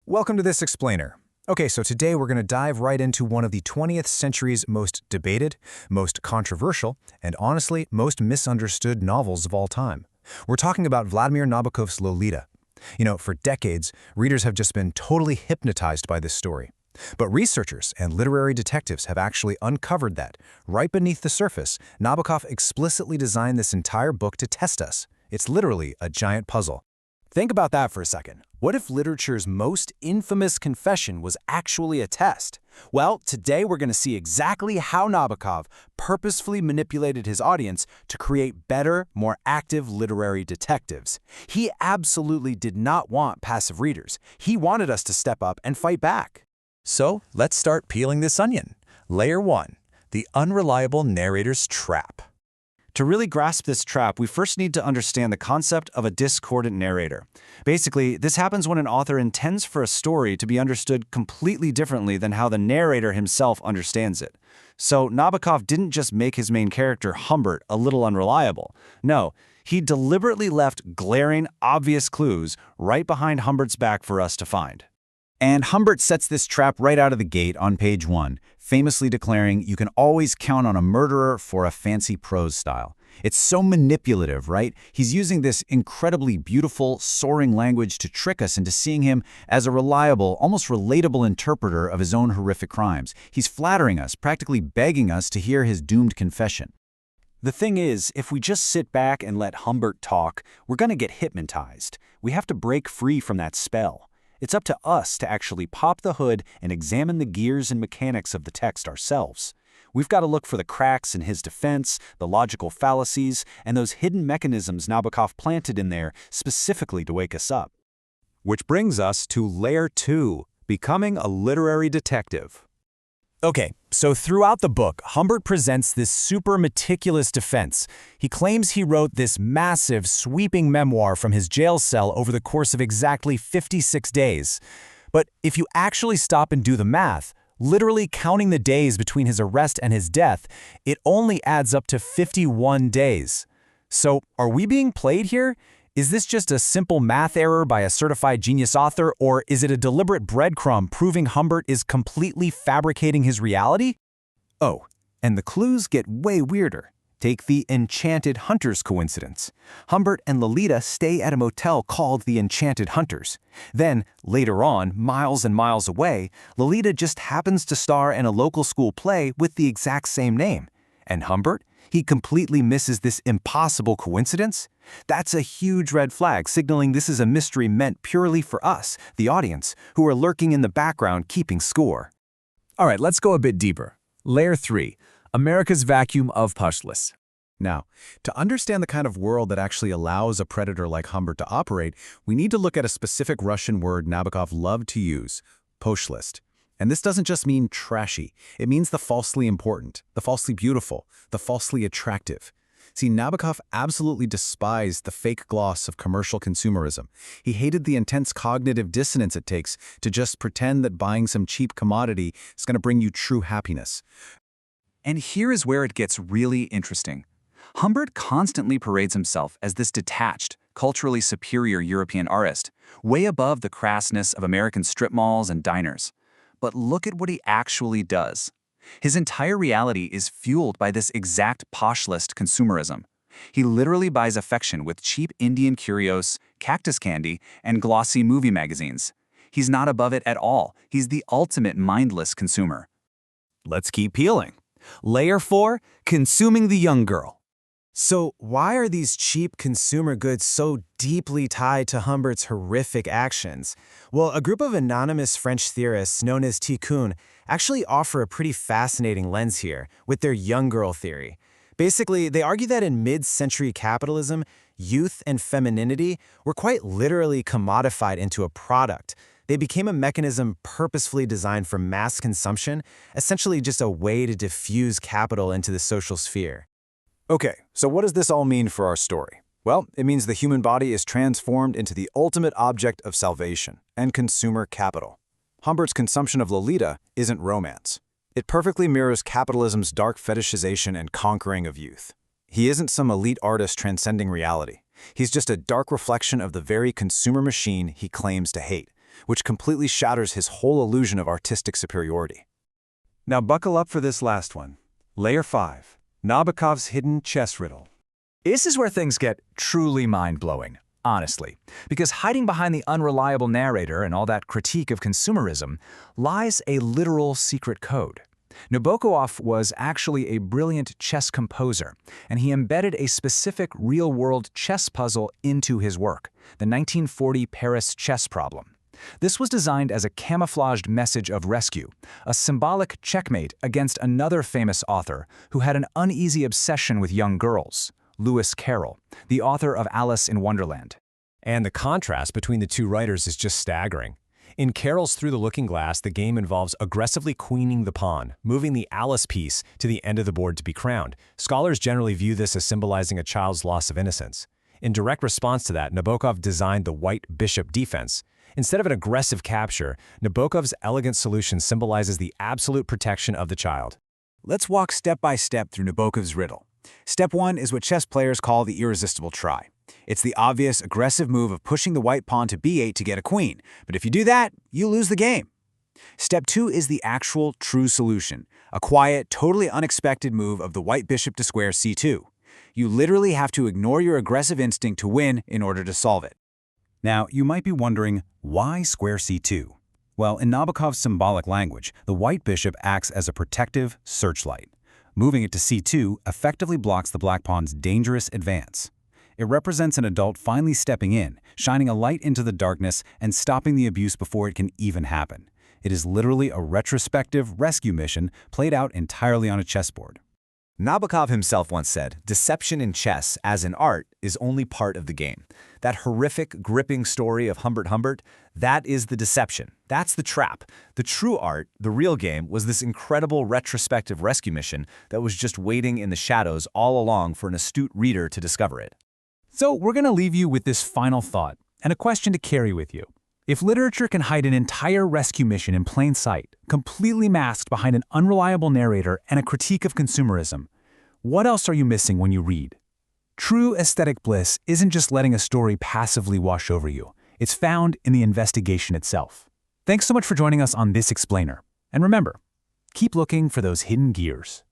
Welcome to this explainer. Okay, so today we're going to dive right into one of the 20th century's most debated, most controversial, and honestly, most misunderstood novels of all time. We're talking about Vladimir Nabokov's Lolita. For decades, readers have just been totally hypnotized by this story. But researchers and literary detectives have actually uncovered that, right beneath the surface, Nabokov explicitly designed this entire book to test us. It's literally a giant puzzle. Think about that for a second. What if literature's most infamous confession was actually a test? Well, today we're going to see exactly how Nabokov purposefully manipulated his audience to create better, more active literary detectives. He absolutely did not want passive readers. He wanted us to step up and fight back. So let's start peeling this onion. Layer 1. The unreliable narrator's trap. To really grasp this trap, we first need to understand the concept of a discordant narrator. Basically, this happens when an author intends for a story to be understood completely differently than how the narrator himself understands it. So Nabokov didn't just make his main character, Humbert, a little unreliable. No, he deliberately left glaring, obvious clues right behind Humbert's back for us to find. And Humbert sets this trap right out of the gate on page 1, famously declaring you can always count on a murderer for a fancy prose style. It's so manipulative, right? He's using this incredibly beautiful, soaring language to trick us into seeing him as a reliable, almost relatable interpreter of his own horrific crimes. He's flattering us, practically begging us to hear his doomed confession. The thing is, if we just sit back and let Humbert talk, we're going to get hypnotized. We have to break free from that spell. It's up to us to actually pop the hood and examine the gears and mechanics of the text ourselves. We've got to look for the cracks in his defense, the logical fallacies, and those hidden mechanisms Nabokov planted in there specifically to wake us up. Which brings us to Layer 2, becoming a literary detective. Okay, so throughout the book, Humbert presents this super meticulous defense. He claims he wrote this massive, sweeping memoir from his jail cell over the course of exactly 56 days. But if you actually stop and do the math, literally counting the days between his arrest and his death, it only adds up to 51 days. So, are we being played here? Is this just a simple math error by a certified genius author, or is it a deliberate breadcrumb proving Humbert is completely fabricating his reality? Oh, and the clues get way weirder. Take the Enchanted Hunters coincidence. Humbert and Lolita stay at a motel called the Enchanted Hunters. Then, later on, miles and miles away, Lolita just happens to star in a local school play with the exact same name. And Humbert? He completely misses this impossible coincidence? That's a huge red flag, signaling this is a mystery meant purely for us, the audience, who are lurking in the background keeping score. All right, let's go a bit deeper. Layer 3, America's vacuum of pushless. Now, to understand the kind of world that actually allows a predator like Humbert to operate, we need to look at a specific Russian word Nabokov loved to use, poshlist. And this doesn't just mean trashy. It means the falsely important, the falsely beautiful, the falsely attractive. See, Nabokov absolutely despised the fake gloss of commercial consumerism. He hated the intense cognitive dissonance it takes to just pretend that buying some cheap commodity is going to bring you true happiness. And here is where it gets really interesting. Humbert constantly parades himself as this detached, culturally superior European artist, way above the crassness of American strip malls and diners. But look at what he actually does. His entire reality is fueled by this exact poshlist consumerism. He literally buys affection with cheap Indian curios, cactus candy, and glossy movie magazines. He's not above it at all. He's the ultimate mindless consumer. Let's keep peeling. Layer 4, consuming the young girl. So why are these cheap consumer goods so deeply tied to Humbert's horrific actions? Well, a group of anonymous French theorists known as Tikkun actually offer a pretty fascinating lens here with their young girl theory. Basically, they argue that in mid-century capitalism, youth and femininity were quite literally commodified into a product. They became a mechanism purposefully designed for mass consumption, essentially just a way to diffuse capital into the social sphere. Okay, so what does this all mean for our story? Well, it means the human body is transformed into the ultimate object of salvation and consumer capital. Humbert's consumption of Lolita isn't romance. It perfectly mirrors capitalism's dark fetishization and conquering of youth. He isn't some elite artist transcending reality. He's just a dark reflection of the very consumer machine he claims to hate. which completely shatters his whole illusion of artistic superiority. Now buckle up for this last one. Layer 5. Nabokov's hidden chess riddle. This is where things get truly mind-blowing, honestly, because hiding behind the unreliable narrator and all that critique of consumerism lies a literal secret code. Nabokov was actually a brilliant chess composer, and he embedded a specific real-world chess puzzle into his work, the 1940 Paris chess problem. This was designed as a camouflaged message of rescue, a symbolic checkmate against another famous author who had an uneasy obsession with young girls, Lewis Carroll, the author of Alice in Wonderland. And the contrast between the two writers is just staggering. In Carroll's Through the Looking Glass, the game involves aggressively queening the pawn, moving the Alice piece to the end of the board to be crowned. Scholars generally view this as symbolizing a child's loss of innocence. In direct response to that, Nabokov designed the white bishop defense. Instead of an aggressive capture, Nabokov's elegant solution symbolizes the absolute protection of the child. Let's walk step by step through Nabokov's riddle. Step 1 is what chess players call the irresistible try. It's the obvious, aggressive move of pushing the white pawn to b8 to get a queen, but if you do that, you lose the game. Step 2 is the actual, true solution, a quiet, totally unexpected move of the white bishop to square c2. You literally have to ignore your aggressive instinct to win in order to solve it. Now, you might be wondering, why square c2? Well, in Nabokov's symbolic language, the white bishop acts as a protective searchlight. Moving it to c2 effectively blocks the black pawn's dangerous advance. It represents an adult finally stepping in, shining a light into the darkness and stopping the abuse before it can even happen. It is literally a retrospective rescue mission played out entirely on a chessboard. Nabokov himself once said, "Deception in chess, as in art, is only part of the game." That horrific, gripping story of Humbert, that is the deception. That's the trap. The true art, the real game, was this incredible retrospective rescue mission that was just waiting in the shadows all along for an astute reader to discover it. So we're going to leave you with this final thought and a question to carry with you. If literature can hide an entire rescue mission in plain sight, completely masked behind an unreliable narrator and a critique of consumerism, what else are you missing when you read? True aesthetic bliss isn't just letting a story passively wash over you. It's found in the investigation itself. Thanks so much for joining us on This Explainer. And remember, keep looking for those hidden gears.